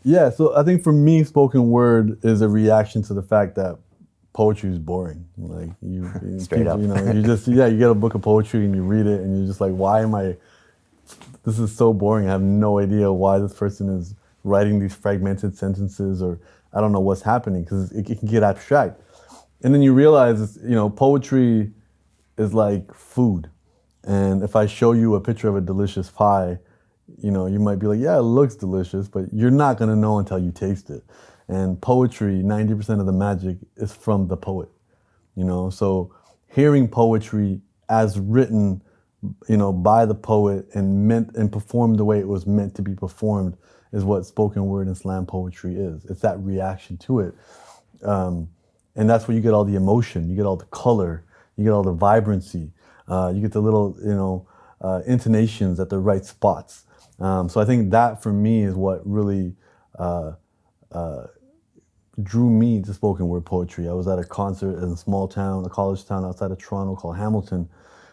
Yeah, so I think for me, spoken word is a reaction to the fact that poetry is boring. Like Straight people, up. you just you get a book of poetry and you read it and you're just like, why am I? This is so boring. I have no idea why this person is writing these fragmented sentences, or I don't know what's happening because it can get abstract. And then you realize, poetry is like food. And if I show you a picture of a delicious pie, you might be like, yeah, it looks delicious, but you're not going to know until you taste it. And poetry, 90% of the magic is from the poet, So hearing poetry as written, by the poet and meant and performed the way it was meant to be performed is what spoken word and slam poetry is. It's that reaction to it. And that's where you get all the emotion, you get all the color, you get all the vibrancy, you get the little, intonations at the right spots. So I think that for me is what really drew me to spoken word poetry. I was at a concert in a small town, a college town outside of Toronto called Hamilton,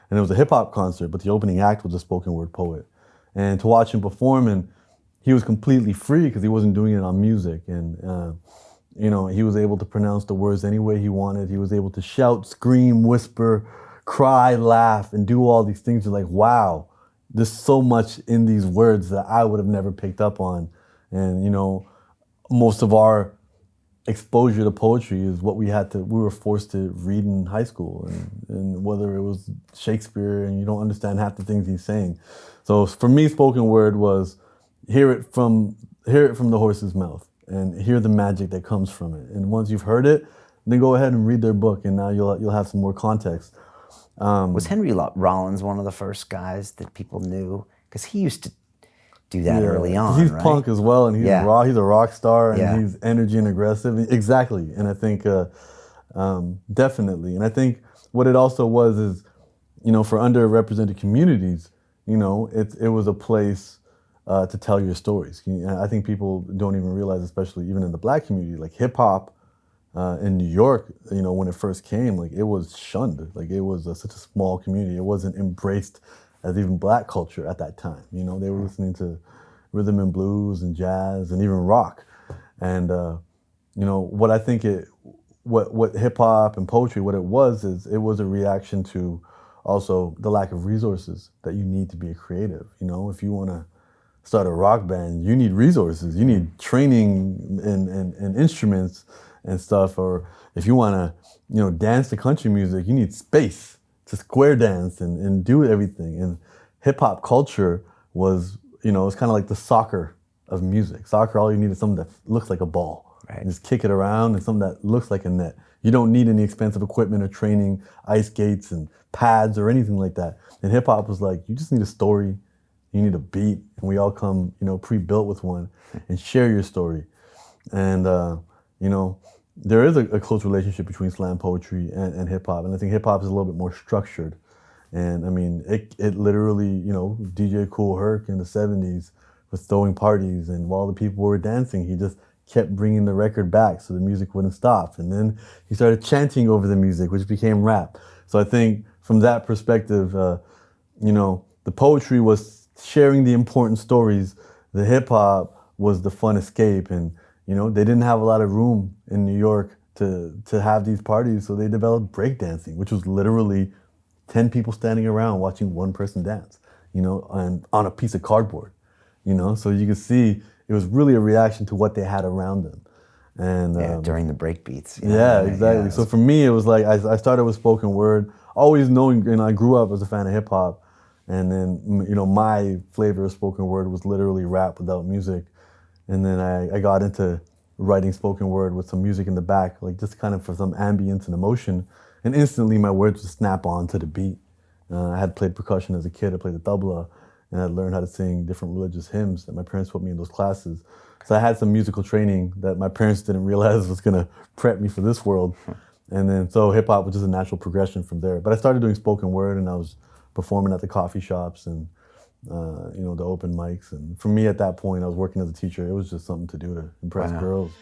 and it was a hip hop concert, but the opening act was a spoken word poet. And to watch him perform, and he was completely free because he wasn't doing it on music, and he was able to pronounce the words any way he wanted. He was able to shout, scream, whisper, cry, laugh, and do all these things. You're like, wow, there's so much in these words that I would have never picked up on. And most of our exposure to poetry is what we were forced to read in high school, and whether it was Shakespeare and you don't understand half the things he's saying. So for me, spoken word was hear it from the horse's mouth and hear the magic that comes from it. And once you've heard it, then go ahead and read their book, and now you'll have some more context. Was Henry Rollins one of the first guys that people knew? Because he used to do that early on, he's right? punk as well, and he's raw. He's a rock star, and he's energy and aggressive. Exactly, and I think definitely, and I think what it also was is, for underrepresented communities, it was a place to tell your stories. I think people don't even realize, especially even in the black community, like hip hop in New York, when it first came, like it was shunned. Like it was such a small community. It wasn't embraced as even black culture at that time. They were listening to rhythm and blues and jazz and even rock. And what I think what hip hop and poetry, what it was is it was a reaction to also the lack of resources that you need to be a creative. If you want to start a rock band, you need resources. You need training and instruments and stuff. Or if you want to, dance to country music, you need space to square dance and do everything. And hip hop culture was, it's kind of like the soccer of music. Soccer, all you need is something that looks like a ball. Right. You just kick it around and something that looks like a net. You don't need any expensive equipment or training, ice skates and pads or anything like that. And hip hop was like, you just need a story. You need a beat, and we all come, pre-built with one, and share your story. And there is a close relationship between slam poetry and hip hop, and I think hip hop is a little bit more structured. And I mean, it literally, DJ Kool Herc in the '70s was throwing parties, and while the people were dancing, he just kept bringing the record back so the music wouldn't stop. And then he started chanting over the music, which became rap. So I think from that perspective, the poetry was sharing the important stories. The hip hop was the fun escape, and they didn't have a lot of room in New York to have these parties, so they developed breakdancing, which was literally 10 people standing around watching one person dance, on a piece of cardboard, So you could see it was really a reaction to what they had around them. And during the break beats. Exactly. Yeah, so for me, it was like I started with spoken word, always knowing, I grew up as a fan of hip hop. And then, my flavor of spoken word was literally rap without music. And then I got into writing spoken word with some music in the back, like just kind of for some ambience and emotion. And instantly my words would snap on to the beat. I had played percussion as a kid. I played the tabla, and I learned how to sing different religious hymns that my parents put me in those classes. So I had some musical training that my parents didn't realize was gonna prep me for this world. And then so hip hop was just a natural progression from there. But I started doing spoken word, and I was performing at the coffee shops and the open mics. And for me at that point, I was working as a teacher. It was just something to do to impress girls.